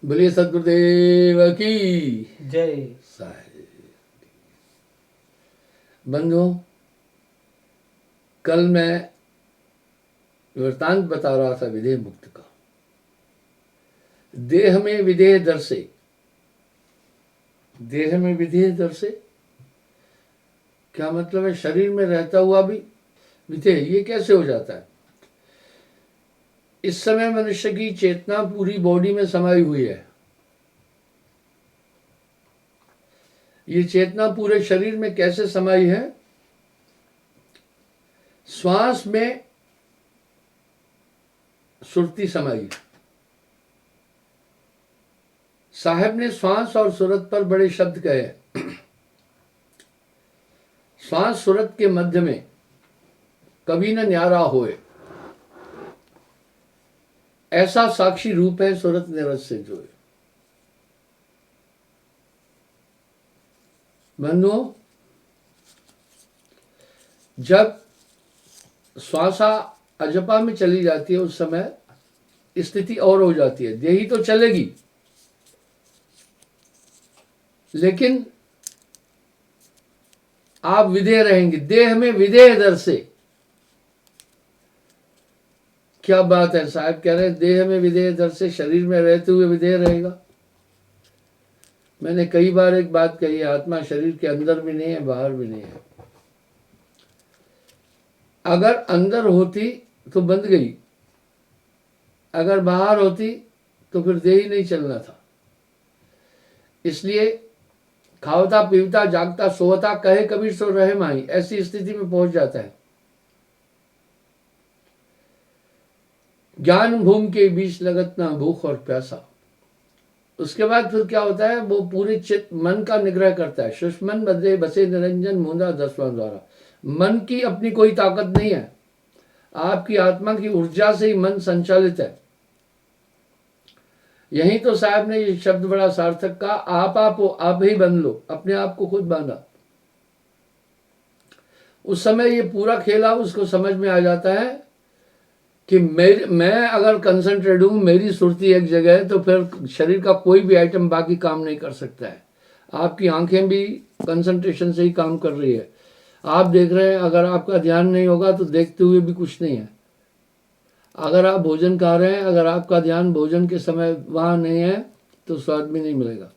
बोलिए सदगुरुदेव की जय। साहिब। बंधुओं, कल मैं वृतांत बता रहा था विदेह मुक्त का। देह में विदेह दर से, देह में विदेह दर से क्या मतलब है? शरीर में रहता हुआ भी विदेह, ये कैसे हो जाता है? इस समय मनुष्य की चेतना पूरी बॉडी में समाई हुई है। ये चेतना पूरे शरीर में कैसे समाई है? श्वास में सुरती समाई। साहब ने श्वास और सुरत पर बड़े शब्द कहे। श्वास सुरत के मध्य में कभी न न्यारा होए, ऐसा साक्षी रूप है सुरत निरत से जोए। बंधुओं, जब श्वासा अजपा में चली जाती है उस समय स्थिति और हो जाती है। देही तो चलेगी, लेकिन आप विदेह रहेंगे। देह में विदेह दर से, क्या बात है! साहब कह रहे हैं देह में विदेह दर से, शरीर में रहते हुए विदेह रहेगा। मैंने कई बार एक बात कही है, आत्मा शरीर के अंदर भी नहीं है, बाहर भी नहीं है। अगर अंदर होती तो बंध गई, अगर बाहर होती तो फिर देह ही नहीं चलना था। इसलिए खावता पीवता जागता सोता कहे कबीर सो रहे माही, ऐसी स्थिति में पहुंच जाता है। ज्ञान भूमि के बीच लगत ना भूख और प्यासा। उसके बाद फिर क्या होता है? वो पूरे चित्त मन का निग्रह करता है। सुषमन बदे बसे निरंजन मूंदा दसवां द्वारा। मन की अपनी कोई ताकत नहीं है, आपकी आत्मा की ऊर्जा से ही मन संचालित है। यही तो साहब ने ये शब्द बड़ा सार्थक कहा, आप हो, आप ही बन लो, अपने आप को खुद बांधा। उस समय ये पूरा खेला उसको समझ में आ जाता है कि मैं अगर कंसंट्रेट हूं, मेरी सुरती एक जगह है, तो फिर शरीर का कोई भी आइटम बाकी काम नहीं कर सकता है। आपकी आंखें भी कंसंट्रेशन से ही काम कर रही है। आप देख रहे हैं, अगर आपका ध्यान नहीं होगा तो देखते हुए भी कुछ नहीं है। अगर आप भोजन खा रहे हैं, अगर आपका ध्यान भोजन के समय वहां नहीं है तो स्वाद भी नहीं मिलेगा।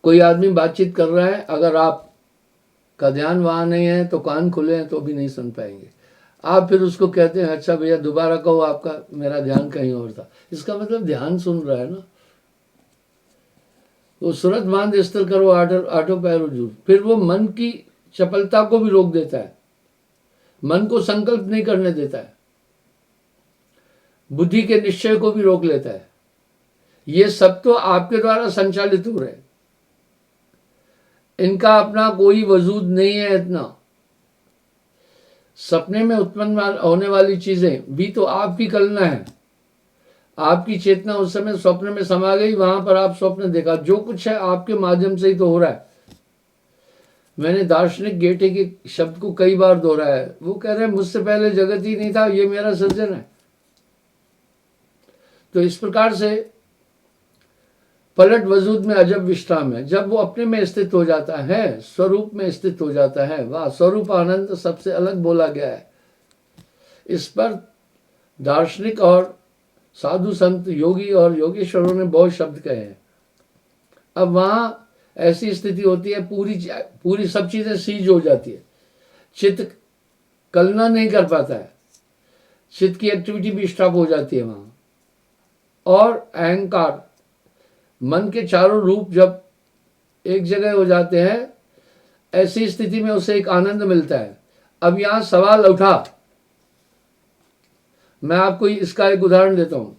कोई आदमी बातचीत कर रहा है, अगर आपका ध्यान वहां नहीं है तो कान खुले हैं तो भी नहीं सुन पाएंगे। आप फिर उसको कहते हैं अच्छा भैया दोबारा कहो, आपका मेरा ध्यान कहीं और था। इसका मतलब ध्यान सुन रहा है ना। वो सूरत बांध स्थिर करो आठों पैर उजूर। फिर वो मन की चपलता को भी रोक देता है, मन को संकल्प नहीं करने देता है, बुद्धि के निश्चय को भी रोक लेता है। ये सब तो आपके द्वारा संचालित हो रहे हैं, इनका अपना कोई वजूद नहीं है। इतना सपने में उत्पन्न होने वाली चीजें भी तो आपकी कल्पना है। आपकी चेतना उस समय स्वप्न में समा गई, वहां पर आप स्वप्न देखा। जो कुछ है आपके माध्यम से ही तो हो रहा है। मैंने दार्शनिक गेटे के शब्द को कई बार दोहराया है। वो कह रहे हैं मुझसे पहले जगत ही नहीं था, ये मेरा सृजन है। तो इस प्रकार से पलट वजूद में अजब विश्राम है। जब वो अपने में स्थित हो जाता है, स्वरूप में स्थित हो जाता है, वाह! स्वरूप आनंद सबसे अलग बोला गया है। इस पर दार्शनिक और साधु संत योगी और योगेश्वरों ने बहुत शब्द कहे हैं। अब वहां ऐसी स्थिति होती है, पूरी सब चीजें सीज हो जाती है। चित्त कल्पना नहीं कर पाता है, चित्त की एक्टिविटी भी स्टॉप हो जाती है वहां। और अहंकार, मन के चारों रूप जब एक जगह हो जाते हैं, ऐसी स्थिति में उसे एक आनंद मिलता है। अब यहां सवाल उठा, मैं आपको इसका एक उदाहरण देता हूं।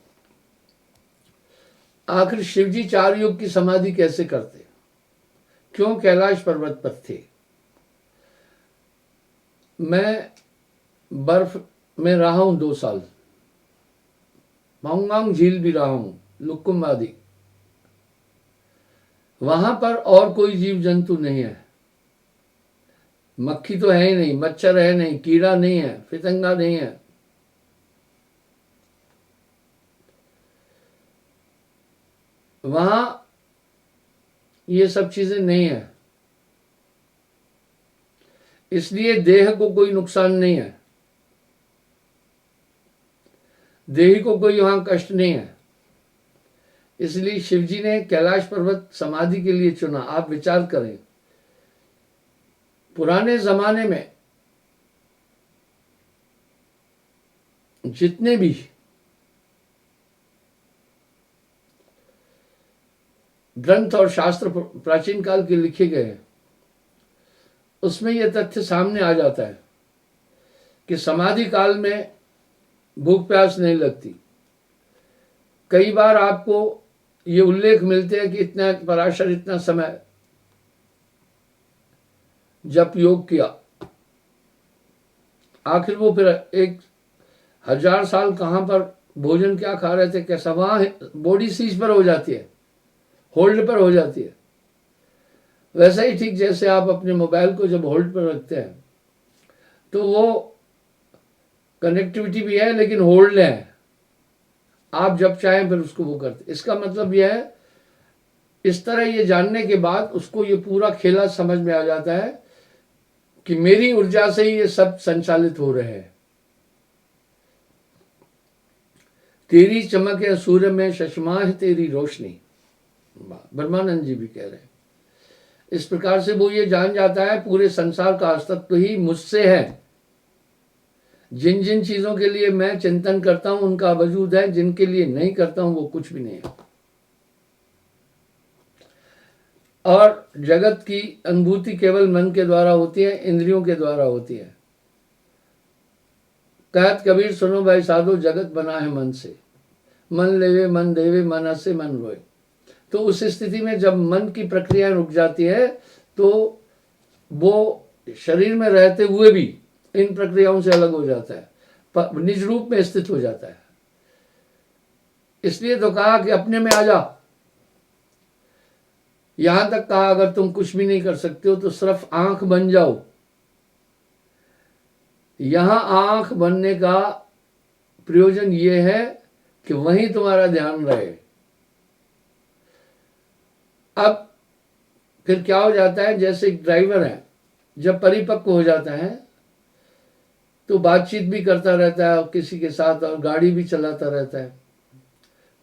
आखिर शिवजी 4 युग की समाधि कैसे करते? क्यों कैलाश पर्वत पर थे? मैं बर्फ में रहा हूं 2 साल, मांगमांग झील भी रहा हूं, लुक्कुम आदि। वहां पर और कोई जीव जंतु नहीं है। मक्खी तो है ही नहीं, मच्छर है नहीं, कीड़ा नहीं है, फितंगा नहीं है। वहां ये सब चीजें नहीं है, इसलिए देह को कोई नुकसान नहीं है, देही को कोई वहां कष्ट नहीं है। इसलिए शिवजी ने कैलाश पर्वत समाधि के लिए चुना। आप विचार करें, पुराने जमाने में जितने भी ग्रंथ और शास्त्र प्राचीन काल के लिखे गए हैं, उसमें यह तथ्य सामने आ जाता है कि समाधि काल में भूख प्यास नहीं लगती। कई बार आपको ये उल्लेख मिलते हैं कि इतना पराशर इतना समय जब योग किया, आखिर वो फिर 1000 साल कहां पर भोजन क्या खा रहे थे, कैसा, वहां बॉडी सीज पर हो जाती है, होल्ड पर हो जाती है। वैसा ही ठीक जैसे आप अपने मोबाइल को जब होल्ड पर रखते हैं तो वो कनेक्टिविटी भी है लेकिन होल्ड है, आप जब चाहें फिर उसको वो करते। इसका मतलब यह है, इस तरह ये जानने के बाद उसको ये पूरा खेला समझ में आ जाता है कि मेरी ऊर्जा से ही ये सब संचालित हो रहे हैं। तेरी चमक है सूर्य में, शशमा है तेरी रोशनी, ब्रह्मानंद जी भी कह रहे हैं। इस प्रकार से वो ये जान जाता है पूरे संसार का अस्तित्व ही मुझसे है। जिन जिन चीजों के लिए मैं चिंतन करता हूं उनका वजूद है, जिनके लिए नहीं करता हूं वो कुछ भी नहीं है। और जगत की अनुभूति केवल मन के द्वारा होती है, इंद्रियों के द्वारा होती है। कहत कबीर सुनो भाई साधो, जगत बना है मन से, मन लेवे मन देवे, मन हंसे मन रोए। तो उस स्थिति में जब मन की प्रक्रिया रुक जाती है तो वो शरीर में रहते हुए भी इन प्रक्रियाओं से अलग हो जाता है, निज रूप में स्थित हो जाता है। इसलिए तो कहा कि अपने में आ जा। यहां तक कहा अगर तुम कुछ भी नहीं कर सकते हो तो सिर्फ आंख बन जाओ। यहां आंख बनने का प्रयोजन ये है कि वहीं तुम्हारा ध्यान रहे। अब फिर क्या हो जाता है, जैसे एक ड्राइवर है जब परिपक्व हो जाता है तो बातचीत भी करता रहता है किसी के साथ और गाड़ी भी चलाता रहता है,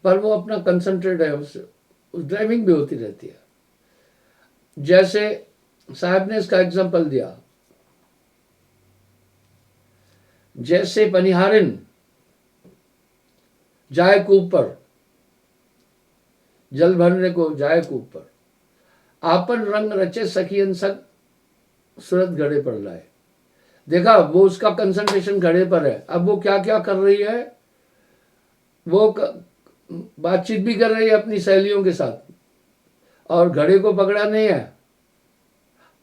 पर वो अपना कंसंट्रेट है, उस ड्राइविंग भी होती रहती है। जैसे साहब ने इसका एग्जांपल दिया, जैसे पनिहारिन जाए कूप पर, जल भरने को जाए कूप पर, आपन रंग रचे सखियन संग सूरत घड़े पर लाए। देखा, वो उसका कंसंट्रेशन घड़े पर है। अब वो क्या क्या कर रही है, वो बातचीत भी कर रही है अपनी सहेलियों के साथ और घड़े को पकड़ा नहीं है।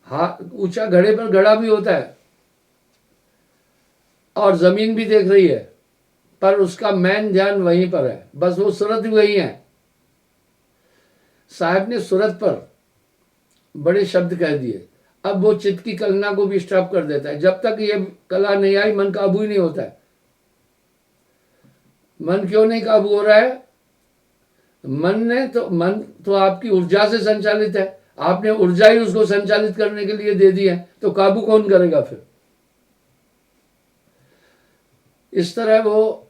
हाँ, ऊंचा घड़े पर घड़ा भी होता है और जमीन भी देख रही है, पर उसका मेन ध्यान वहीं पर है, बस वो सूरत भी वही है। साहब ने सूरत पर बड़े शब्द कह दिए। अब वो चित्त की कल्पना को भी स्टॉप कर देता है। जब तक ये कला नहीं आई मन काबू ही नहीं होता है। मन क्यों नहीं काबू हो रहा है? मन तो आपकी ऊर्जा से संचालित है, आपने ऊर्जा ही उसको संचालित करने के लिए दे दी है, तो काबू कौन करेगा फिर? इस तरह वो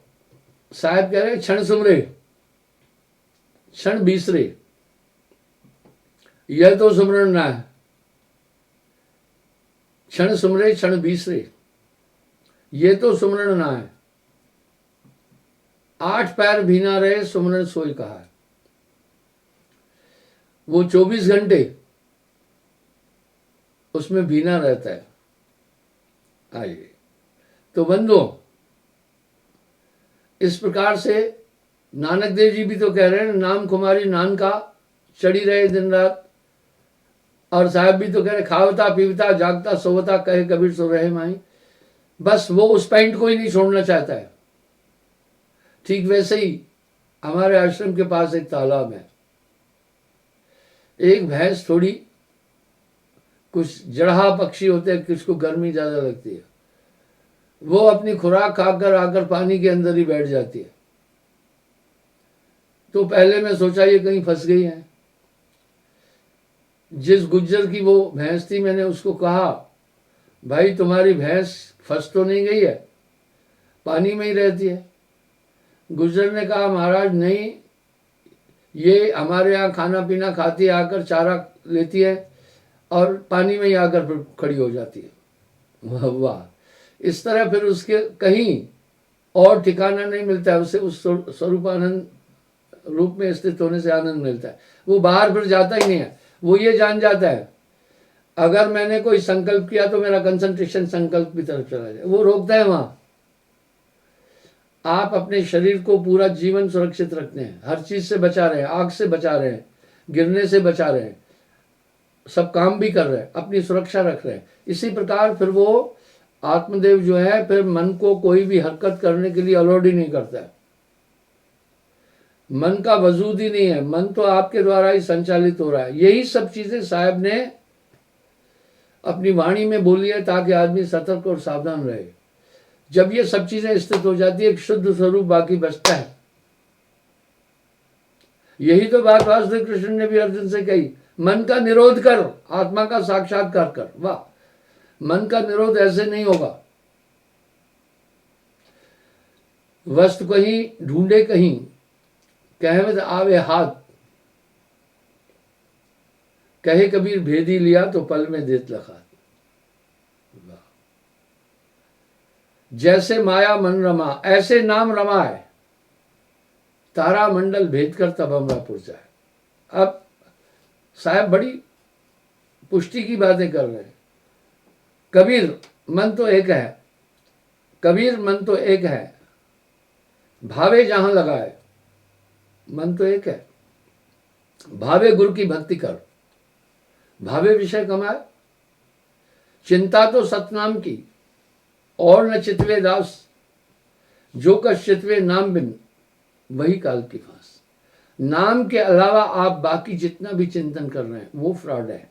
साहब कह रहे क्षण सुमरे क्षण बीसरे, यह तो सुमरण ना है। क्षण सुमरे क्षण बीसरे, ये तो सुमरण ना है। 8 पैर भी ना रहे सुमरण सोई कहा है। वो 24 घंटे उसमें भीना रहता है। आइए तो बंधुओं, इस प्रकार से नानक देव जी भी तो कह रहे हैं, नाम कुमारी नान का चढ़ी रहे दिन रात। और साहब भी तो कह रहे खावता पीवता जागता सोवता कहे कबीर सो रहे माई। बस वो उस पॉइंट को ही नहीं छोड़ना चाहता है। ठीक वैसे ही हमारे आश्रम के पास एक तालाब है। एक भैंस, थोड़ी कुछ जड़हा पक्षी होते हैं, किसको गर्मी ज्यादा लगती है, वो अपनी खुराक खाकर आकर पानी के अंदर ही बैठ जाती है। तो पहले मैं सोचा ये कहीं फंस गई है। जिस गुज्जर की वो भैंस थी, मैंने उसको कहा, भाई तुम्हारी भैंस फंस तो नहीं गई है, पानी में ही रहती है। गुज्जर ने कहा, महाराज नहीं, ये हमारे यहाँ खाना पीना खाती है, आकर चारा लेती है और पानी में ही आकर फिर खड़ी हो जाती है। वाह वाह। इस तरह फिर उसके कहीं और ठिकाना नहीं मिलता है, उसे उस स्वरूपानंद रूप में स्थित होने से आनंद मिलता है। वो बाहर फिर जाता ही नहीं है। वो ये जान जाता है, अगर मैंने कोई संकल्प किया तो मेरा कंसंट्रेशन संकल्प की तरफ चला जाए, वो रोकता है वहां। आप अपने शरीर को पूरा जीवन सुरक्षित रखते हैं, हर चीज से बचा रहे हैं, आग से बचा रहे हैं, गिरने से बचा रहे हैं, सब काम भी कर रहे हैं, अपनी सुरक्षा रख रहे हैं। इसी प्रकार फिर वो आत्मदेव जो है फिर मन को कोई भी हरकत करने के लिए अलाउड ही नहीं करता है। मन का वजूद ही नहीं है, मन तो आपके द्वारा ही संचालित हो रहा है। यही सब चीजें साहब ने अपनी वाणी में बोली है ताकि आदमी सतर्क और सावधान रहे। जब ये सब चीजें स्थित हो जाती है, एक शुद्ध स्वरूप बाकी बचता है। यही तो बात वासुदेव कृष्ण ने भी अर्जुन से कही, मन का निरोध कर, आत्मा का साक्षात्कार कर। वाह, मन का निरोध ऐसे नहीं होगा। वस्तु कहीं ढूंढे कहीं, कहवत आवे हाथ, कहे कबीर भेदी लिया तो पल में देत लखात। जैसे माया मन रमा, ऐसे नाम रमाए, तारा मंडल भेद कर तब हमरा पुरजाए। अब साहब बड़ी पुष्टि की बातें कर रहे हैं। कबीर मन तो एक है, कबीर मन तो एक है, भावे जहां लगाए, मन तो एक है। भावे गुरु की भक्ति कर, भावे विषय कमाए, चिंता तो सतनाम की, और न चितवे दास, जो कश चितवे नाम बिन, वही काल की फांस। नाम के अलावा आप बाकी जितना भी चिंतन कर रहे हैं वो फ्रॉड है।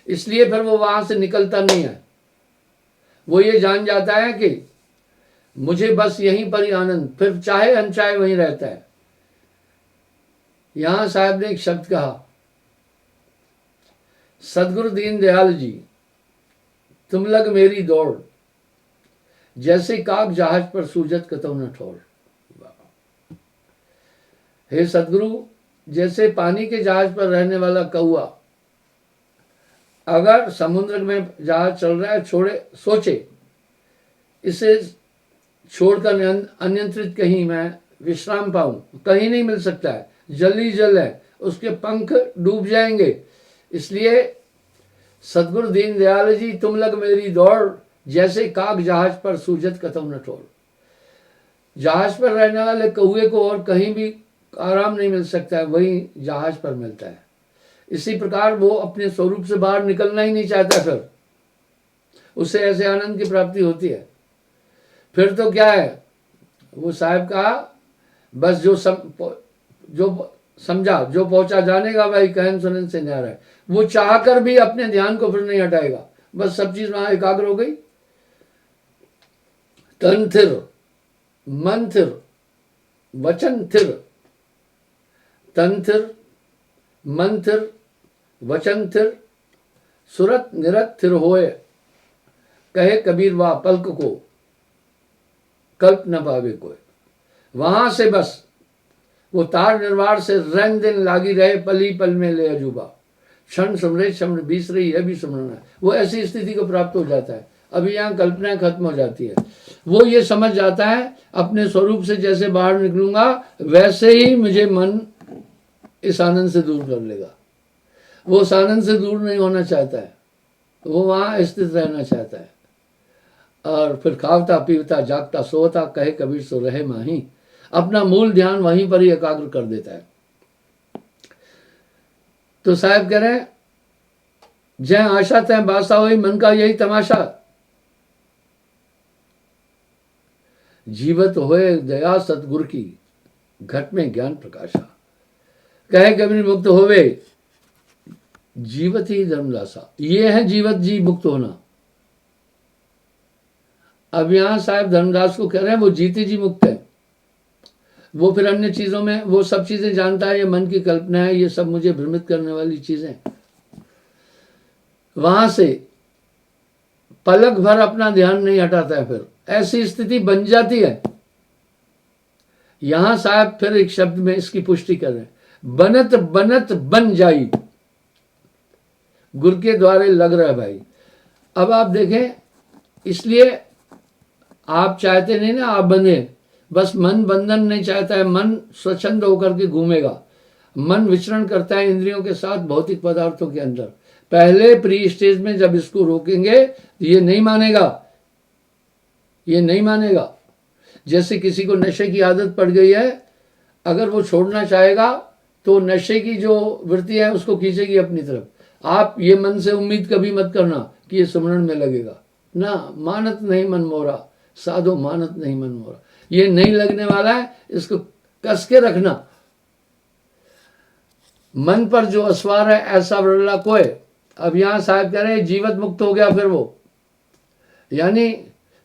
इसलिए फिर वो वहां से निकलता नहीं है। वो ये जान जाता है कि मुझे बस यहीं पर ही आनंद, फिर चाहे अनचाहे वहीं रहता है। यहां साहब ने एक शब्द कहा, सदगुरु दीन दयाल जी तुम लग मेरी दौड़, जैसे काग जहाज पर सूजत कतौ न ठोर। हे सदगुरु, जैसे पानी के जहाज पर रहने वाला कौआ अगर समुद्र में जहाज चल रहा है छोड़े, सोचे इसे छोड़कर अनियंत्रित कहीं मैं विश्राम पाऊं, कहीं नहीं मिल सकता है, जल ही जल है, उसके पंख डूब जाएंगे। इसलिए सदगुरु दीन दयाल जी तुम लग मेरी दौड़, जैसे काग जहाज पर सूजत कतौ न ठोर। जहाज पर रहने वाले कौए को और कहीं भी आराम नहीं मिल सकता है, वही जहाज पर मिलता है। इसी प्रकार वो अपने स्वरूप से बाहर निकलना ही नहीं चाहता, फिर उससे ऐसे आनंद की प्राप्ति होती है। फिर तो क्या है, वो साहब का बस जो समझा, जो पहुंचा जाने का भाई कहन सुनन से न्यारा है। वो चाहकर भी अपने ध्यान को फिर नहीं हटाएगा, बस सब चीज वहां एकाग्र हो गई। तन थिर, मन थिर, वचन थिर, तन थिर, मन थिर, वचन थिर, सुरत निरत थिर होए, कहे कबीर वाह पल्क को कल्प न पावे कोई। वहां से बस वो तार निर्वाण से रंग दिन लागी रहे, पली पल में ले अजूबा, क्षण समरे क्षण बीस रही है भी स्मरण है। वो ऐसी स्थिति को प्राप्त हो जाता है। अभी यहाँ कल्पनाएं खत्म हो जाती है। वो ये समझ जाता है अपने स्वरूप से जैसे बाहर निकलूंगा वैसे ही मुझे मन इस आनंद से दूर कर लेगा। वो उस आनंद से दूर नहीं होना चाहता है, वो वहां स्थित रहना चाहता है। और फिर खावता पीवता जागता सोता, कहे कबीर सो रहे माही, अपना मूल ध्यान वहीं पर ही एकाग्र कर देता है। तो साहब कह रहे हैं, जय आशा तय बासा हुई, मन का यही तमाशा, जीवत होए दया सतगुरु की, घट में ज्ञान प्रकाशा। कहे कबीर मुक्त होवे, जीवत ही धर्मदासा। ये है जीवत जी मुक्त होना। अब यहां साहब धर्मदास को कह रहे हैं वो जीते जी मुक्त है। वो फिर अन्य चीज़ों में वो सब चीज़ें जानता है, ये मन की कल्पना है, ये सब मुझे भ्रमित करने वाली चीज़ें। वहां से पलक भर अपना ध्यान नहीं हटाता है, फिर ऐसी स्थिति बन जाती है। यहां साहब फिर एक शब्द में इसकी पुष्टि कर रहे हैं, बनत बनत बन जाई, गुरु के द्वारे लग रहा है भाई। अब आप देखें, इसलिए आप चाहते नहीं ना आप बंधे, बस मन बंधन नहीं चाहता है, मन स्वच्छंद होकर के घूमेगा। मन विचरण करता है इंद्रियों के साथ भौतिक पदार्थों के अंदर। पहले प्री स्टेज में जब इसको रोकेंगे तो ये नहीं मानेगा, ये नहीं मानेगा। जैसे किसी को नशे की आदत पड़ गई है, अगर वो छोड़ना चाहेगा तो नशे की जो वृत्ति है उसको खींचेगी अपनी तरफ। आप ये मन से उम्मीद कभी मत करना कि ये सुमरण में लगेगा ना। मानत नहीं मन मोरा, साधो मानत नहीं मन मोरा, ये नहीं लगने वाला है, इसको कस के रखना। मन पर जो असवार है ऐसा वरला कोय। अब यहां साहब कह रहे हैं जीवत मुक्त हो गया फिर वो, यानी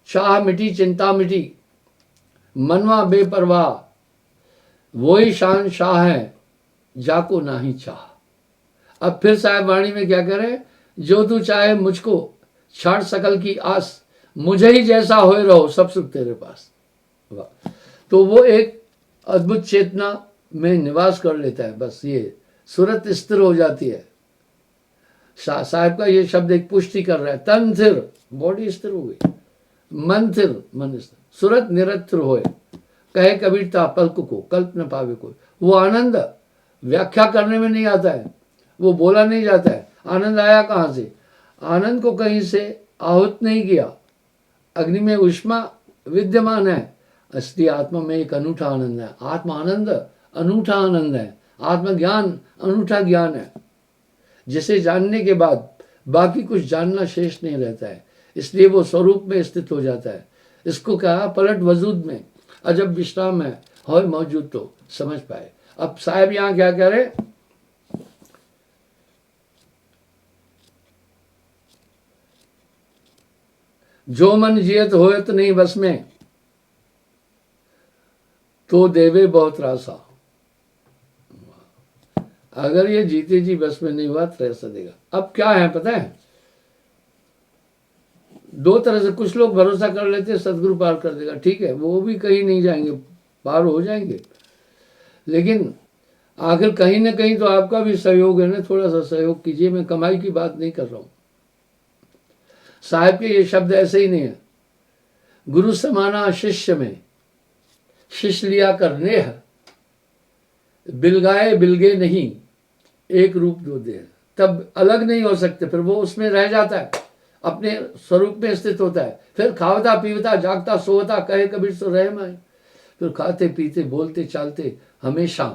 चाह मिटी चिंता मिटी, मनवा बेपरवाह, वही शान शाह है जाको नाही चाह। अब फिर साहब वाणी में क्या करे, जो तू चाहे मुझको छाड़ सकल की आस, मुझे ही जैसा होए रहो सब सुख तेरे पास। वाह। तो वो एक अद्भुत चेतना में निवास कर लेता है, बस ये सूरत स्थिर हो जाती है। साहब का ये शब्द एक पुष्टि कर रहा है, तन स्थिर, बॉडी स्थिर हो गई, मन स्थिर, मन स्थिर, सूरत निरस्थिर होए, कहे कबीरता पल्क को कल्प न पावे कोई। वो आनंद व्याख्या करने में नहीं आता है, वो बोला नहीं जाता है। आनंद आया कहाँ से? आनंद को कहीं से आहूत नहीं किया, अग्नि में ऊष्मा विद्यमान है, इसलिए आत्मा में एक अनूठा आनंद है। आत्मा आनंद अनूठा आनंद है, आत्मज्ञान अनूठा ज्ञान है, जिसे जानने के बाद बाकी कुछ जानना शेष नहीं रहता है, इसलिए वो स्वरूप में स्थित हो जाता है। इसको कहा पलट वजूद में अजब विश्राम है, होय मौजूद तो समझ पाए। अब साहब यहां क्या कह रहे, जो मन जियत होयत नहीं बस में, तो देवे बहुत रासा। अगर ये जीते जी बस में नहीं हुआ तो ऐसा देगा। अब क्या है पता है, दो तरह से कुछ लोग भरोसा कर लेते हैं सदगुरु पार कर देगा, ठीक है, वो भी कहीं नहीं जाएंगे, पार हो जाएंगे, लेकिन आखिर कहीं ना कहीं तो आपका भी सहयोग है ना, थोड़ा सा सहयोग कीजिए। मैं कमाई की बात नहीं कर रहा हूं, साहब के ये शब्द ऐसे ही नहीं है, गुरु समाना शिष्य में, शिष्य लिया कर नेह, बिलगाए बिलगे नहीं, एक रूप दो देह, तब अलग नहीं हो सकते, फिर वो उसमें रह जाता है, अपने स्वरूप में स्थित होता है। फिर खावता पीवता जागता सोता, कहे कबीर सो रहे माए, फिर खाते पीते बोलते चालते हमेशा।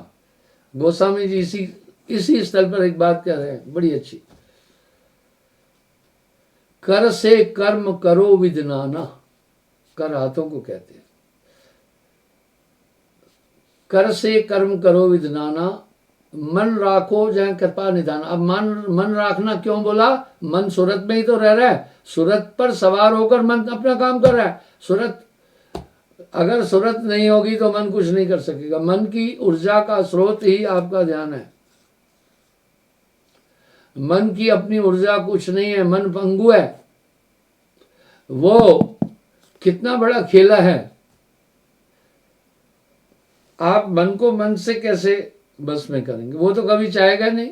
गोस्वामी जी इसी स्थल पर एक बात कह रहे हैं बड़ी अच्छी, कर से कर्म करो विदनाना, कर हाथों को कहते हैं, कर से कर्म करो विदनाना, मन राखो जहाँ कृपा निधान। अब मन राखना क्यों बोला, मन सूरत में ही तो रह रहा है, सूरत पर सवार होकर मन अपना काम कर रहा है। सूरत, अगर सूरत नहीं होगी तो मन कुछ नहीं कर सकेगा। मन की ऊर्जा का स्रोत ही आपका ध्यान है, मन की अपनी ऊर्जा कुछ नहीं है, मन पंगु है। वो कितना बड़ा खेला है, आप मन को मन से कैसे बस में करेंगे, वो तो कभी चाहेगा नहीं।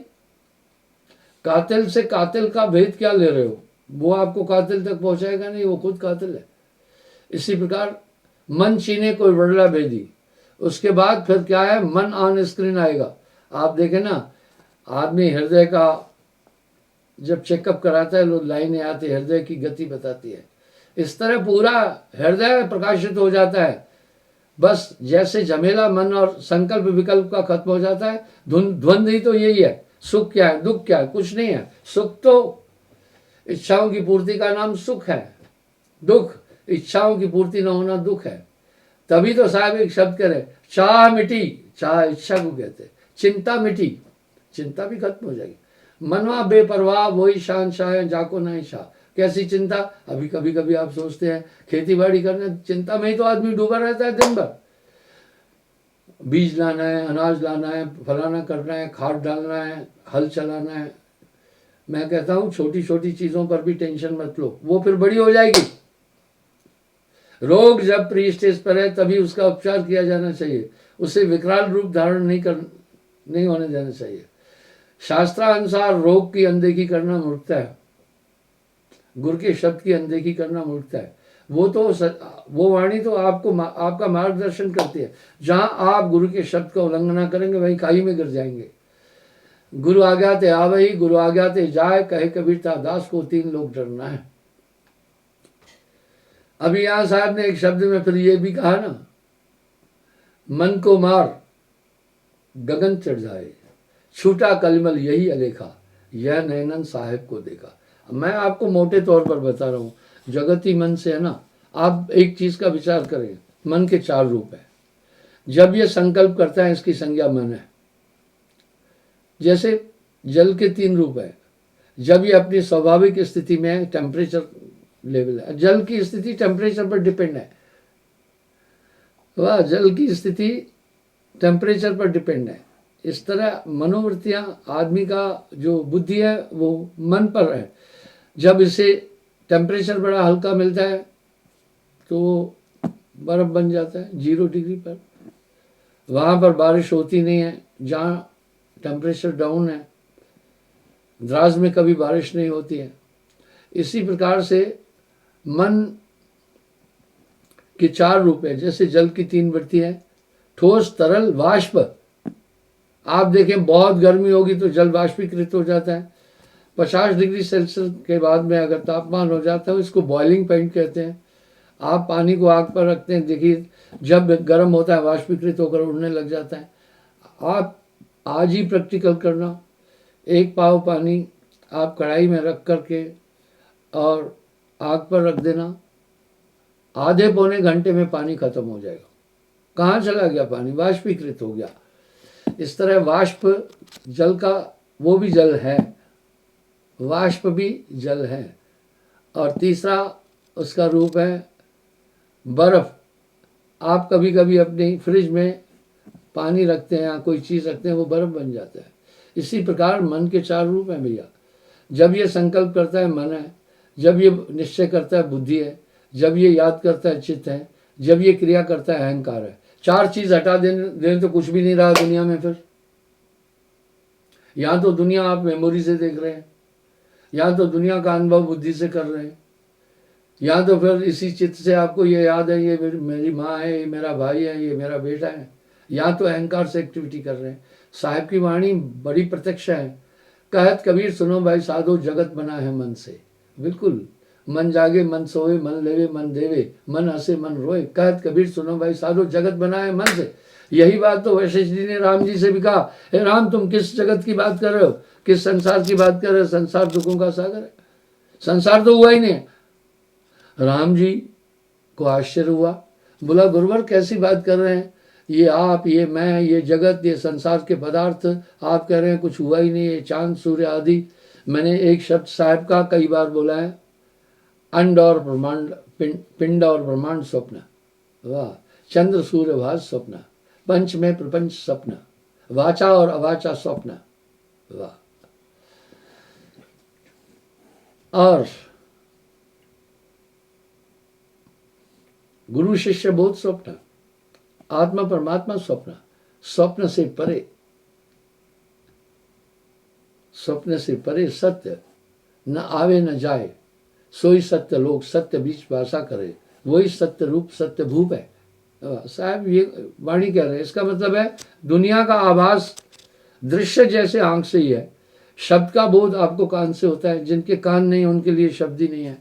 कातिल से कातिल का भेद क्या ले रहे हो, वो आपको कातिल तक पहुंचाएगा नहीं, वो खुद कातिल है। इसी प्रकार मन चीने कोई वड़ला भेदी, उसके बाद फिर क्या है, मन ऑन स्क्रीन आएगा। आप देखें ना, आदमी हृदय का जब चेकअप कराता है, लोग लाइनें आती, हृदय की गति बताती है, इस तरह पूरा हृदय प्रकाशित हो जाता है। बस जैसे झमेला मन और संकल्प विकल्प का खत्म हो जाता है, द्वंद्व ही तो यही है। सुख क्या है, दुख क्या है, कुछ नहीं है। सुख तो इच्छाओं की पूर्ति का नाम सुख है, दुख इच्छाओं की पूर्ति न होना दुख है। तभी तो साहब एक शब्द कह रहे, चाह मिटी, चाह इच्छा को कहते, चिंता मिटी, चिंता भी खत्म हो जाएगी। मनवा बेपरवाह वही शान शाह जाको नहीं शाह। कैसी चिंता, अभी कभी कभी आप सोचते हैं खेती बाड़ी करने, चिंता में ही तो आदमी डूबा रहता है दिन भर। बीज लाना है, अनाज लाना है, फलाना करना है, खाद डालना है, हल चलाना है। मैं कहता हूँ छोटी छोटी चीज़ों पर भी टेंशन मत लो, वो फिर बड़ी हो जाएगी। रोग जब प्री स्टेज पर है तभी उसका उपचार किया जाना चाहिए, उसे विकराल रूप धारण नहीं होने देना चाहिए। शास्त्रानुसार रोग की अनदेखी करना मूर्खता है, गुरु के शब्द की अनदेखी करना मूर्खता है। वो वाणी तो आपका मार्गदर्शन करती है। जहां आप गुरु के शब्द का उल्लंघना करेंगे वहीं खाई में गिर जाएंगे। गुरु आज्ञा ते आवही, गुरु आज्ञा ते जाए, कहे कबीर ता दास को तीन लोग डरना है। अभी यहां साहब ने एक शब्द में फिर ये भी कहा ना, मन को मार गगन चढ़ जाए, छूटा कलमल यही अलेखा, यह नैनन साहेब को देखा। मैं आपको मोटे तौर पर बता रहा हूँ, जगती मन से है ना, आप एक चीज का विचार करें, मन के 4 रूप है। जब ये संकल्प करता है इसकी संज्ञा मन है। जैसे जल के 3 रूप है। जब ये अपनी स्वाभाविक स्थिति में टेम्परेचर लेवल है, जल की स्थिति टेम्परेचर पर डिपेंड है। वाह, जल की स्थिति टेम्परेचर पर डिपेंड है। इस तरह मनोवृत्तियां, आदमी का जो बुद्धि है वो मन पर है। जब इसे टेम्परेचर बड़ा हल्का मिलता है तो बर्फ बन जाता है 0 डिग्री पर। वहाँ पर बारिश होती नहीं है, जहाँ टेम्परेचर डाउन है। द्रास में कभी बारिश नहीं होती है। इसी प्रकार से मन के 4 रूप है। जैसे जल की 3 वृत्ति है, ठोस, तरल, वाष्प। आप देखें बहुत गर्मी होगी तो जल वाष्पीकृत हो जाता है। 50 डिग्री सेल्सियस के बाद में अगर तापमान हो जाता है, इसको बॉइलिंग पॉइंट कहते हैं। आप पानी को आग पर रखते हैं, देखिए जब गर्म होता है वाष्पीकृत होकर उड़ने लग जाता है। आप आज ही प्रैक्टिकल करना, 1 पाव पानी आप कढ़ाई में रख करके और आग पर रख देना, आधे पौने घंटे में पानी खत्म हो जाएगा। कहाँ चला गया पानी? वाष्पीकृत हो गया। इस तरह वाष्प जल का, वो भी जल है, वाष्प भी जल है। और तीसरा उसका रूप है बर्फ। आप कभी कभी अपनी फ्रिज में पानी रखते हैं या कोई चीज़ रखते हैं, वो बर्फ बन जाता है। इसी प्रकार मन के 4 रूप हैं भैया। जब ये संकल्प करता है मन है, जब ये निश्चय करता है बुद्धि है, जब ये याद करता है चित्त है, जब ये क्रिया करता है अहंकार है। 4 चीज़ हटा देने तो कुछ भी नहीं रहा दुनिया में। फिर यहाँ तो दुनिया आप मेमोरी से देख रहे हैं, यहाँ तो दुनिया का अनुभव बुद्धि से कर रहे हैं, यहाँ तो फिर इसी चित्त से आपको ये याद है ये मेरी माँ है, ये मेरा भाई है, ये मेरा बेटा है। यहाँ तो अहंकार से एक्टिविटी कर रहे हैं। साहिब की वाणी बड़ी प्रत्यक्ष है। कहत कबीर सुनो भाई साधो, जगत बना है मन से। बिल्कुल, मन जागे मन सोए, मन लेवे मन देवे, मन हंसे मन रोए। कहत कबीर सुनो भाई साधो, जगत बना है मन से। यही बात तो वशिष्ठ जी ने राम जी से भी कहा, हे राम तुम किस जगत की बात कर रहे हो, किस संसार की बात कर रहे हो? संसार दुखों का सागर है, संसार तो हुआ ही नहीं। राम जी को आश्चर्य हुआ, बोला गुरुवर कैसी बात कर रहे हैं, ये आप, ये मैं, ये जगत, ये संसार के पदार्थ आप कह रहे हैं कुछ हुआ ही नहीं, ये चांद सूर्य आदि। मैंने एक शब्द साहब का कई बार बोला है, अंड और ब्रह्मांड, पिंड और ब्रह्मांड स्वप्न। वाह, चंद्र सूर्य भास स्वप्न, पंच में प्रपंच स्वप्न, वाचा और अवाचा स्वप्न। वाह। और गुरु शिष्य बोध स्वप्न, आत्मा परमात्मा स्वप्न, स्वप्न से परे, स्वप्न से परे सत्य न आवे न जाए, सोई सत्य लोग, सत्य बीच भाषा करे, वही सत्य रूप सत्य भूप है। साहब ये वाणी कह रहे हैं। इसका मतलब है दुनिया का आभास दृश्य जैसे आंख से ही है, शब्द का बोध आपको कान से होता है। जिनके कान नहीं उनके लिए शब्द ही नहीं है।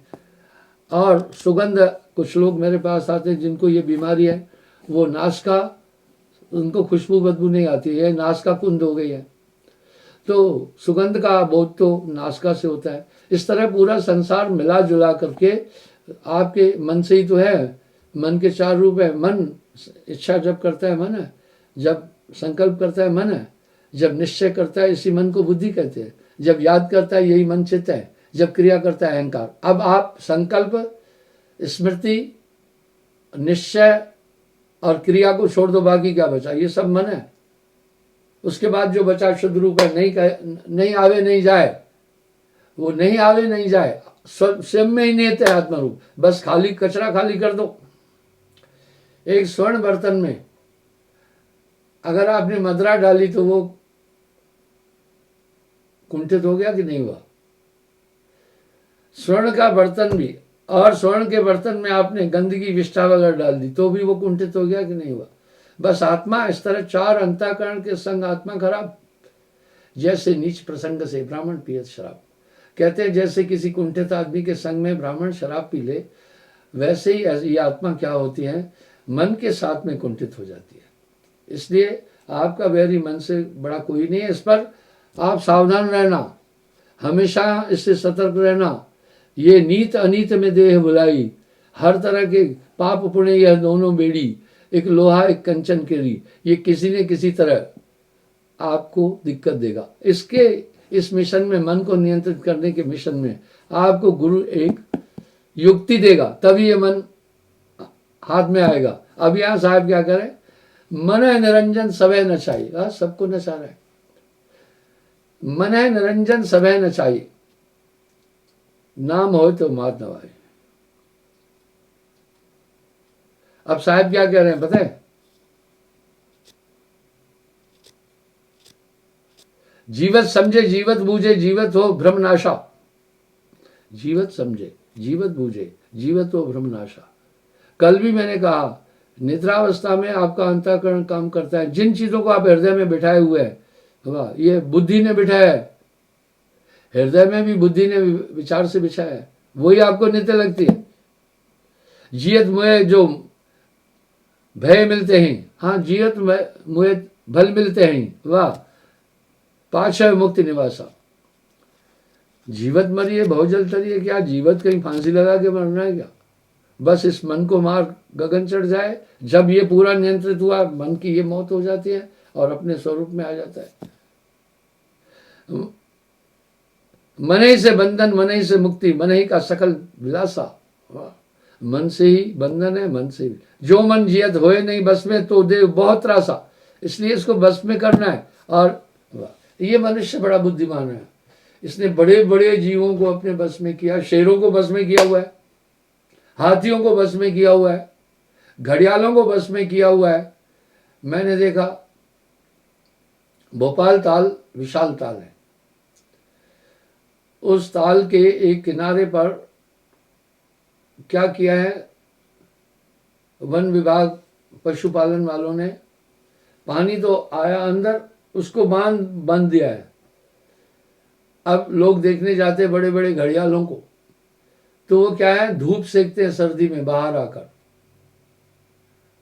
और सुगंध, कुछ लोग मेरे पास आते हैं जिनको ये बीमारी है, वो नासिका, उनको खुशबू बदबू नहीं आती है, नासिका कुंद हो गई है, तो सुगंध का बोध तो नासिका से होता है। इस तरह पूरा संसार मिला जुला करके आपके मन से ही तो है। मन के 4 रूप है। मन इच्छा जब करता है मन है, जब संकल्प करता है मन है, जब निश्चय करता है इसी मन को बुद्धि कहते हैं, जब याद करता है यही मन चित्त है, जब क्रिया करता है अहंकार। अब आप संकल्प, स्मृति, निश्चय और क्रिया को छोड़ दो, बाकी क्या बचा? ये सब मन है। उसके बाद जो बचा शुद्ध रूप है, नहीं आवे नहीं जाए, वो नहीं आवे नहीं जाए, स्वयं में ही नियत है आत्मा रूप। बस खाली कचरा खाली कर दो। एक स्वर्ण बर्तन में अगर आपने मदरा डाली तो वो कुंठित हो गया कि नहीं हुआ? स्वर्ण का बर्तन भी, और स्वर्ण के बर्तन में आपने गंदगी विष्ठा वगैरह डाल दी तो भी वो कुंठित हो गया कि नहीं हुआ? बस आत्मा इस तरह चार अंतःकरण के संग आत्मा खराब। जैसे नीच प्रसंग से ब्राह्मण पियत शराब। कहते हैं जैसे किसी कुंठित आदमी के संग में ब्राह्मण शराब पी ले, वैसे ही ये आत्मा क्या होती है, मन के साथ में कुंठित हो जाती है। इसलिए आपका वैरी मन से बड़ा कोई नहीं है। इस पर आप सावधान रहना, हमेशा इससे सतर्क रहना। ये नीत अनीत में देह बुलाई, हर तरह के पाप पुण्य यह दोनों बेड़ी, एक लोहा एक कंचन केरी। ये किसी न किसी तरह आपको दिक्कत देगा। इस मिशन में, मन को नियंत्रित करने के मिशन में, आपको गुरु एक युक्ति देगा, तभी ये मन हाथ में आएगा। अब यहां साहब क्या करें? मन है निरंजन सवै नचाई। सबको नचा रहे हैं। मन है निरंजन सवै नचाई, नाम हो तो मात नवाई। अब साहब क्या कह रहे हैं पता है? जीवत समझे जीवत बूझे, जीवत हो भ्रमनाशा। जीवत समझे जीवत बूझे, जीवत हो भ्रमनाशा। कल भी मैंने कहा, निद्रावस्था में आपका अंतःकरण काम करता है। जिन चीजों को आप हृदय में बिठाए हुए हैं, वाह, ये बुद्धि ने बिठाया है। हृदय में भी बुद्धि ने विचार से बिछाया है, वही आपको नित्य लगती है। जियत मुए जो भय मिलते हैं, हाँ, जियत मुए भल मिलते हैं, वाह, पाशव मुक्ति निवासा। जीवत मरिए बहुजल तरिए, क्या जीवत कहीं फांसी लगा के मरना है क्या? बस इस मन को मार गगन चढ़ जाए। जब ये पूरा नियंत्रित हुआ, मन की ये मौत हो जाती है और अपने स्वरूप में आ जाता है। मन ही से बंधन, मन ही से मुक्ति, मन ही का सकल विलासा। मन से ही बंधन है, मन से ही। जो मन जियत होए नहीं बस में, तो देव बहुत त्रासा। इसलिए इसको बस में करना है। और ये मनुष्य बड़ा बुद्धिमान है, इसने बड़े बड़े जीवों को अपने बस में किया। शेरों को बस में किया हुआ है, हाथियों को बस में किया हुआ है, घड़ियालों को बस में किया हुआ है। मैंने देखा, भोपाल ताल विशाल ताल है, उस ताल के एक किनारे पर क्या किया है, वन विभाग पशुपालन वालों ने, पानी तो आया अंदर, उसको बांध दिया है। अब लोग देखने जाते बड़े बड़े घड़ियालों को, तो वो क्या है, धूप सेकते हैं सर्दी में बाहर आकर,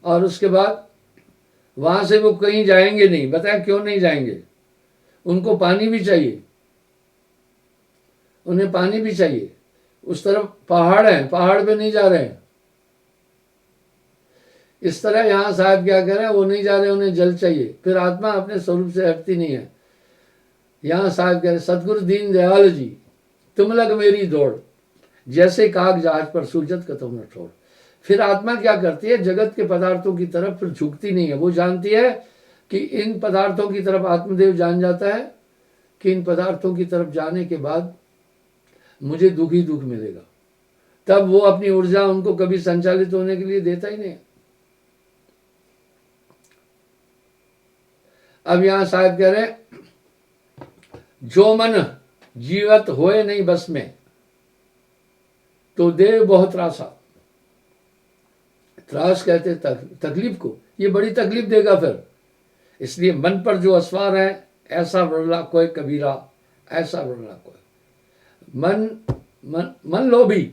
और उसके बाद वहां से वो कहीं जाएंगे नहीं। बताया क्यों नहीं जाएंगे? उनको पानी भी चाहिए, उन्हें पानी भी चाहिए। उस तरफ पहाड़ है, पहाड़ पे नहीं जा रहे हैं। इस तरह यहां साहब क्या कह रहे हैं, वो नहीं जा रहे, उन्हें जल चाहिए। फिर आत्मा अपने स्वरूप से हटती नहीं है। यहां साहब कह रहे, सतगुरु दीन दयाल जी तुम लग मेरी दौड़, जैसे काग जहाज पर सूजत कतम न छोड़। फिर आत्मा क्या करती है, जगत के पदार्थों की तरफ फिर झुकती नहीं है। वो जानती है कि इन पदार्थों की तरफ, आत्मदेव जान जाता है कि इन पदार्थों की तरफ जाने के बाद मुझे दुख ही दुख मिलेगा। तब वो अपनी ऊर्जा उनको कभी संचालित होने के लिए देता ही नहीं। अब यहां साहब कह रहे, जो मन जीवत होए नहीं बस में, तो देव बहुत त्रासा। त्रास कहते तकलीफ को, ये बड़ी तकलीफ देगा फिर। इसलिए मन पर जो असवार है, ऐसा वरला कोई कबीरा, ऐसा वरला कोई। मन लोभी,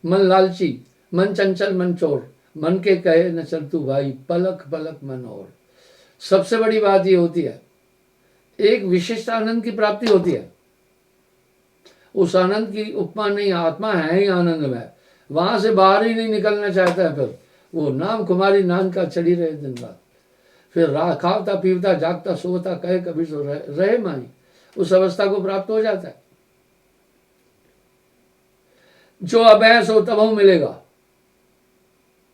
मन लालची, मन चंचल, मन चोर, मन के कहे न चल तू भाई, पलक पलक मन और। सबसे बड़ी बात ये होती है, एक विशिष्ट आनंद की प्राप्ति होती है। उस आनंद की उपमा नहीं, आत्मा है ही आनंद में, वहां से बाहर ही नहीं निकलना चाहता है। फिर वो नाम कुमारी नान का चढ़ी रहे दिन रात। फिर खावता पीवता जागता सोता कहे कभी सो रहे माई, उस अवस्था को प्राप्त हो जाता है। जो अभय सो तब मिलेगा।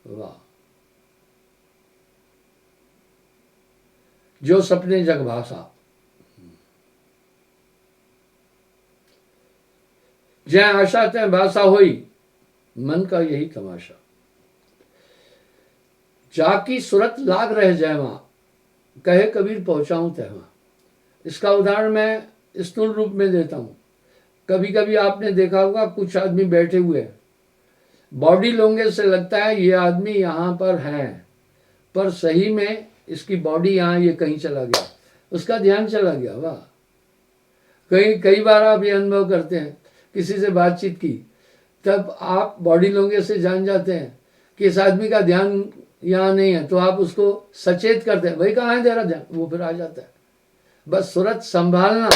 वाह, जो सपने जग भाषा। जय आशा तय भाषा होई, मन का यही तमाशा। जाकी सूरत लाग रह जयवा, कहे कबीर पहुंचाऊं तहवा। इसका उदाहरण मैं स्थूल रूप में देता हूं। कभी कभी आपने देखा होगा कुछ आदमी बैठे हुए हैं, बॉडी लैंग्वेज से लगता है ये आदमी यहाँ पर है, पर सही में इसकी बॉडी यहाँ ये कहीं चला गया, उसका ध्यान चला गया। वाह, कई बार आप ये अनुभव करते हैं, किसी से बातचीत की, तब आप बॉडी लैंग्वेज से जान जाते हैं कि इस आदमी का ध्यान यहाँ नहीं है, तो आप उसको सचेत करते हैं, भाई कहाँ है तेरा ध्यान, वो फिर आ जाता है। बस सूरत संभालना।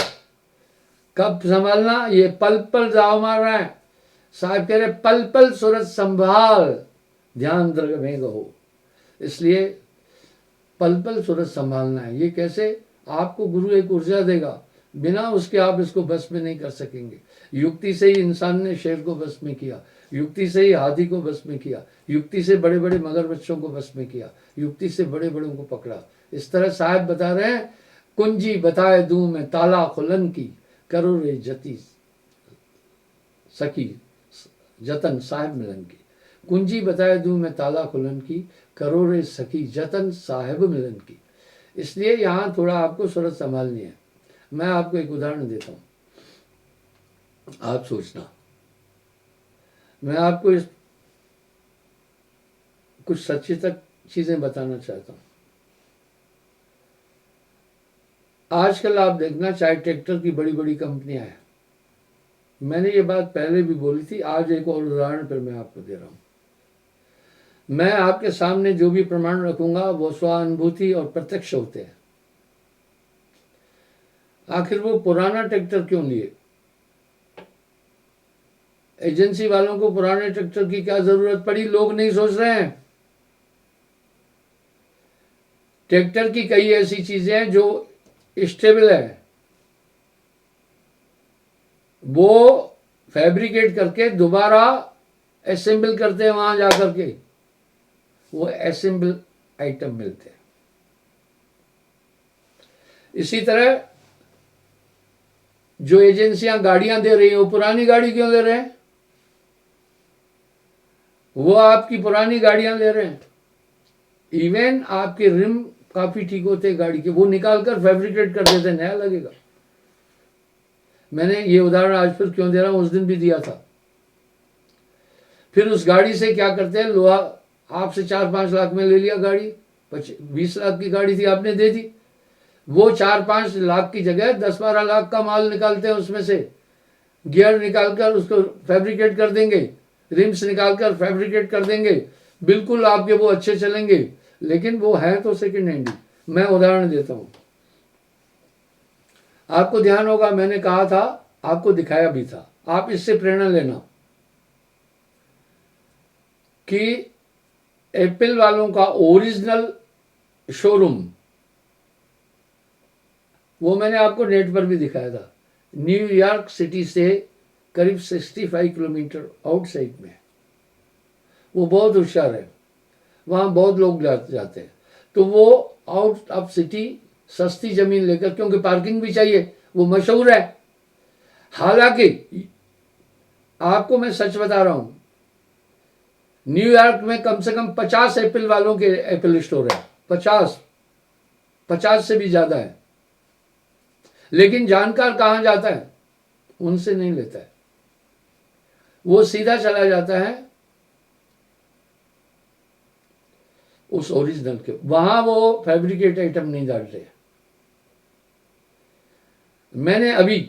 कब संभालना? ये पल पल दाव मार रहा है। साहब कह रहे पल पल सूरत संभाल, ध्यान दर्ग में गो। इसलिए पल पल सूरत संभालना है। ये कैसे? आपको गुरु एक ऊर्जा देगा, बिना उसके आप इसको बस में नहीं कर सकेंगे। युक्ति से ही इंसान ने शेर को बस में किया, युक्ति से ही हाथी को बस में किया, युक्ति से बड़े बड़े मगरमच्छों को बस में किया, युक्ति से बड़े बड़ों को पकड़ा। इस तरह साहब बता रहे हैं, कुंजी बताए दूं मैं ताला खुलन की, करो रे जती सकी जतन साहिब मिलन की। कुंजी बताए दूं मैं ताला खुलन की, करो रे सखी जतन साहिब मिलन की। इसलिए यहाँ थोड़ा आपको सूरत संभालनी है। मैं आपको एक उदाहरण देता हूँ, आप सोचना। मैं आपको इस कुछ सच्ची तक चीजें बताना चाहता हूँ। आजकल आप देखना, चाहे ट्रैक्टर की बड़ी बड़ी कंपनियां हैं, मैंने ये बात पहले भी बोली थी, आज एक और उदाहरण फिर मैं आपको दे रहा हूँ। मैं आपके सामने जो भी प्रमाण रखूंगा वो स्वानुभूति और प्रत्यक्ष होते हैं। आखिर वो पुराना ट्रैक्टर क्यों लिए? एजेंसी वालों को पुराने ट्रैक्टर की क्या जरूरत पड़ी, लोग नहीं सोच रहे हैं। ट्रैक्टर की कई ऐसी चीजें हैं जो स्टेबल है, वो फैब्रिकेट करके दोबारा असेंबल करते हैं, वहां जाकर के वो असेंबल आइटम मिलते हैं। इसी तरह जो एजेंसियां गाड़ियां दे रही हैं, वो पुरानी गाड़ी क्यों दे रहे हैं? वो आपकी पुरानी गाड़ियां ले रहे हैं। इवन आपके रिम काफी ठीक होते गाड़ी के, वो निकालकर फैब्रिकेट कर देते, नया लगेगा। मैंने ये उदाहरण आज फिर क्यों दे रहा हूं, उस दिन भी दिया था। फिर उस गाड़ी से क्या करते हैं, लोहा आपसे 4-5 लाख में ले लिया गाड़ी, 20 लाख की गाड़ी थी, आपने दे दी। वो 4-5 लाख की जगह 10-12 लाख का माल निकालते हैं, उसमें से गियर निकालकर उसको फैब्रिकेट कर देंगे, रिम्स निकालकर फैब्रिकेट कर देंगे, बिल्कुल आपके वो अच्छे चलेंगे, लेकिन वो है तो सेकंड हैंड ही। मैं उदाहरण देता हूं, आपको ध्यान होगा मैंने कहा था, आपको दिखाया भी था, आप इससे प्रेरणा लेना कि एप्पल वालों का ओरिजिनल शोरूम, वो मैंने आपको नेट पर भी दिखाया था, न्यूयॉर्क सिटी से करीब 65 किलोमीटर आउटसाइड में। वो बहुत होशियार है, वहां बहुत लोग जाते हैं। तो वो आउट ऑफ सिटी सस्ती जमीन लेकर, क्योंकि पार्किंग भी चाहिए, वो मशहूर है। हालांकि आपको मैं सच बता रहा हूं, न्यूयॉर्क में कम से कम 50 एप्पल वालों के एप्पल स्टोर है, 50 से भी ज्यादा है। लेकिन जानकार कहां जाता है? उनसे नहीं लेता है, वो सीधा चला जाता है उस ओरिजिनल के, वहां वो फैब्रिकेट आइटम नहीं डालते। मैंने अभी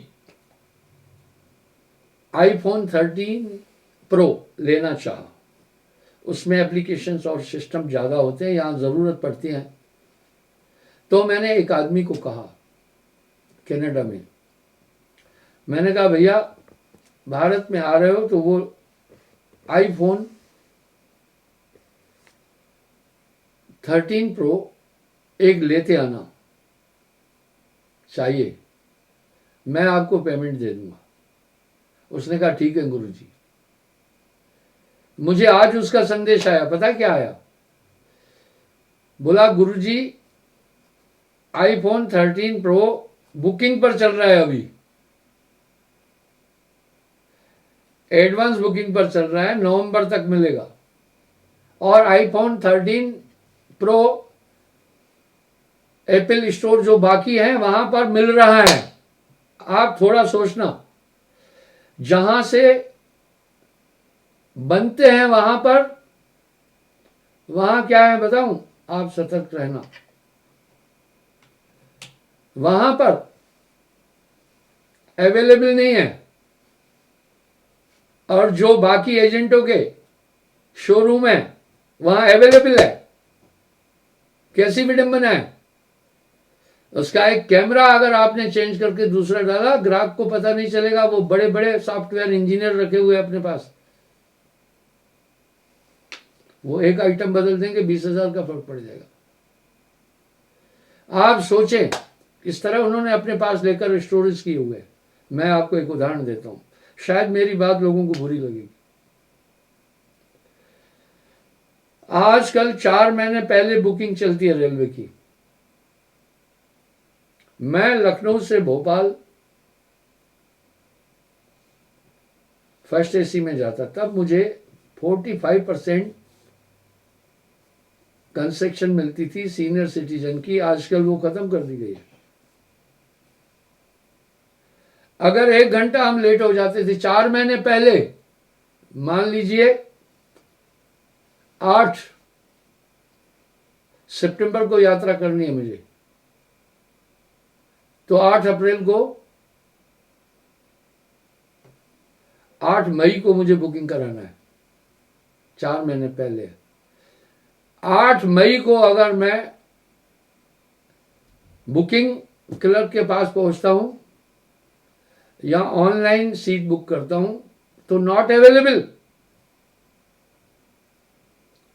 iPhone 13 Pro लेना चाहा, उसमें एप्लीकेशंस और सिस्टम ज़्यादा होते हैं, यहाँ ज़रूरत पड़ती है। तो मैंने एक आदमी को कहा कनाडा में, मैंने कहा भैया भारत में आ रहे हो तो वो iPhone 13 Pro एक लेते आना चाहिए, मैं आपको पेमेंट दे दूंगा। उसने कहा ठीक है गुरुजी। मुझे आज उसका संदेश आया, पता क्या आया? बोला गुरुजी आईफोन 13 प्रो बुकिंग पर चल रहा है अभी, एडवांस बुकिंग पर चल रहा है, नवंबर तक मिलेगा। और आईफोन 13 प्रो एप्पल स्टोर जो बाकी है वहां पर मिल रहा है। आप थोड़ा सोचना, जहां से बनते हैं वहां पर, वहां क्या है बताऊं, आप सतर्क रहना। वहां पर अवेलेबल नहीं है, और जो बाकी एजेंटों के शोरूम है वहां अवेलेबल है। कैसी विडंबना है। उसका एक कैमरा अगर आपने चेंज करके दूसरा डाला, ग्राहक को पता नहीं चलेगा। वो बड़े बड़े सॉफ्टवेयर इंजीनियर रखे हुए अपने पास, वो एक आइटम बदल देंगे, 20,000 का फर्क पड़ जाएगा। आप सोचें, इस तरह उन्होंने अपने पास लेकर स्टोरेज किए हुए। मैं आपको एक उदाहरण देता हूं, शायद मेरी बात लोगों को बुरी लगेगी। आजकल 4 महीने पहले बुकिंग चलती है रेलवे की। मैं लखनऊ से भोपाल फर्स्ट एसी में जाता, तब मुझे 45% कंसेक्शन मिलती थी सीनियर सिटीजन की। आजकल वो खत्म कर दी गई है। अगर 1 घंटा हम लेट हो जाते थे 4 महीने पहले, मान लीजिए 8 सितंबर को यात्रा करनी है मुझे, तो 8 अप्रैल को, 8 मई को मुझे बुकिंग कराना है, 4 महीने पहले। 8 मई को अगर मैं बुकिंग क्लर्क के पास पहुंचता हूं या ऑनलाइन सीट बुक करता हूं तो नॉट अवेलेबल।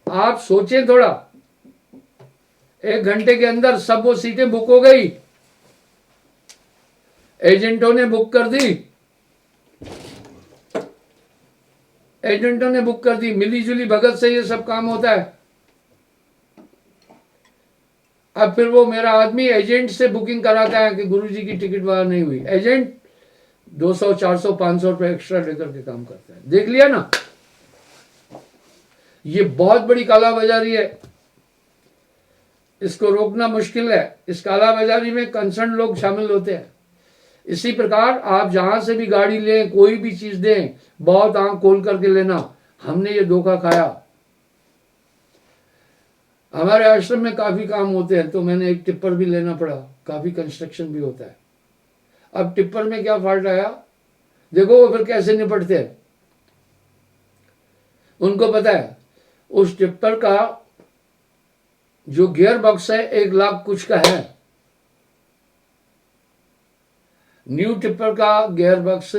आप सोचें थोड़ा, 1 घंटे के अंदर सब वो सीटें बुक हो गई, एजेंटों ने बुक कर दी, एजेंटों ने बुक कर दी। मिली जुली भगत से ये सब काम होता है। अब फिर वो मेरा आदमी एजेंट से बुकिंग कराता है कि गुरुजी की टिकट वहां नहीं हुई। एजेंट 200, 400, 500 रुपए एक्स्ट्रा लेकर के काम करता है। देख लिया ना, ये बहुत बड़ी कालाबाजारी है। इसको रोकना मुश्किल है। इस कालाबाजारी में कंसर्न लोग शामिल होते हैं। इसी प्रकार आप जहां से भी गाड़ी लें, कोई भी चीज दें, बहुत आंख खोल करके लेना। हमने ये धोखा खाया। हमारे आश्रम में काफी काम होते हैं, तो मैंने एक टिप्पर भी लेना पड़ा। काफी कंस्ट्रक्शन भी होता है। अब टिप्पर में क्या फॉल्ट आया, देखो वो फिर कैसे निपटते हैं। उनको पता है उस टिप्पर का जो गियर बॉक्स है 1 लाख कुछ का है। न्यू टिप्पर का गियर बॉक्स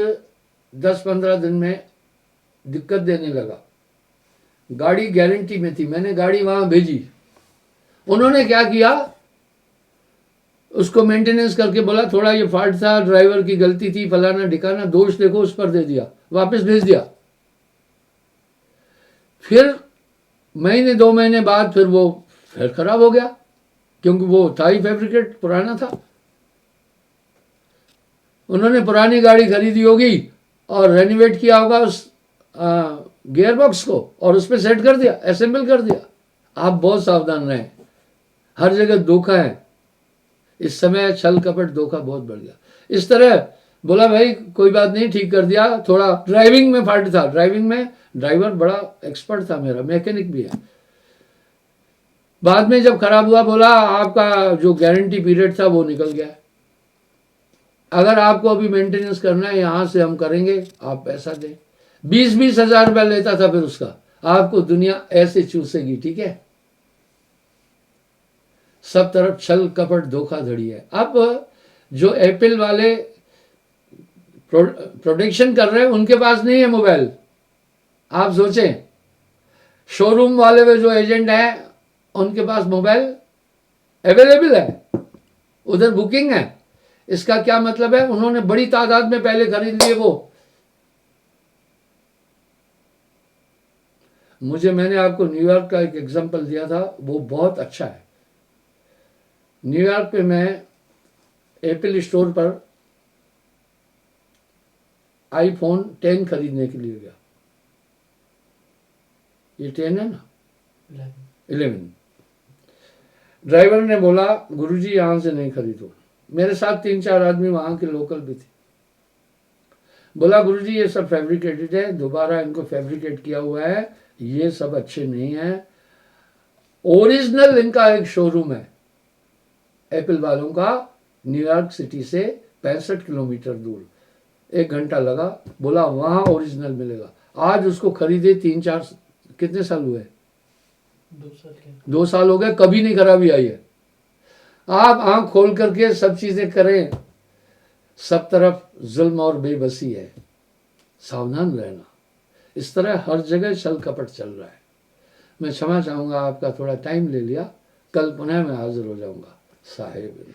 10-15 दिन में दिक्कत देने लगा। गाड़ी गारंटी में थी, मैंने गाड़ी वहां भेजी। उन्होंने क्या किया, उसको मेंटेनेंस करके बोला थोड़ा ये फॉल्ट था, ड्राइवर की गलती थी, फलाना ढिकाना, दोष देखो उस पर दे दिया, वापस भेज दिया। फिर महीने 2 महीने बाद फिर वो फिर खराब हो गया, क्योंकि वो था ही फैब्रिकेट, पुराना था। उन्होंने पुरानी गाड़ी खरीदी होगी और रेनोवेट किया होगा उस गियर बॉक्स को, और उस पर सेट कर दिया, असेंबल कर दिया। आप बहुत सावधान रहें, हर जगह धोखा है। इस समय छल कपट धोखा बहुत बढ़ गया। इस तरह बोला भाई कोई बात नहीं, ठीक कर दिया। थोड़ा ड्राइविंग में फॉल्ट था, ड्राइविंग में ड्राइवर बड़ा एक्सपर्ट था, मेरा मैकेनिक भी है। बाद में जब खराब हुआ बोला आपका जो गारंटी पीरियड था वो निकल गया। अगर आपको अभी मेंटेनेंस करना है यहां से हम करेंगे, आप पैसा दें। 20-20 हजार रुपया लेता था फिर उसका। आपको दुनिया ऐसे चूसेगी, ठीक है। सब तरफ छल कपट धोखाधड़ी है। अब जो एप्पल वाले प्रोडक्शन कर रहे हैं उनके पास नहीं है मोबाइल। आप सोचें, शोरूम वाले में जो एजेंट हैं उनके पास मोबाइल अवेलेबल है, उधर बुकिंग है। इसका क्या मतलब है, उन्होंने बड़ी तादाद में पहले खरीद लिए वो। मैंने आपको न्यूयॉर्क का एक एग्जांपल दिया था, वो बहुत अच्छा है। न्यूयॉर्क पे मैं एप्पल स्टोर पर आईफोन 10 खरीदने के लिए गया। ये 10 है ना, 11। ड्राइवर ने बोला गुरुजी यहाँ से नहीं खरीदो। मेरे साथ 3-4 आदमी वहाँ के लोकल भी थे। बोला गुरुजी ये सब फैब्रिकेटेड है, दोबारा इनको फैब्रिकेट किया हुआ है, ये सब अच्छे नहीं है। ओरिजिनल इनका एक शोरूम है एप्पल वालों का, न्यूयॉर्क सिटी से 65 किलोमीटर दूर। 1 घंटा लगा। बोला वहाँ ओरिजिनल मिलेगा। आज उसको खरीदे 3-4 कितने साल हुए? 2 साल हो गए, कभी नहीं खराबी आई है। आप आंख खोल करके सब चीजें करें, सब तरफ जुल्म और बेबसी है, सावधान रहना। इस तरह हर जगह छल कपट चल रहा है। मैं क्षमा चाहूँगा, आपका थोड़ा टाइम ले लिया। कल पुनः मैं हाजिर हो जाऊँगा साहेब।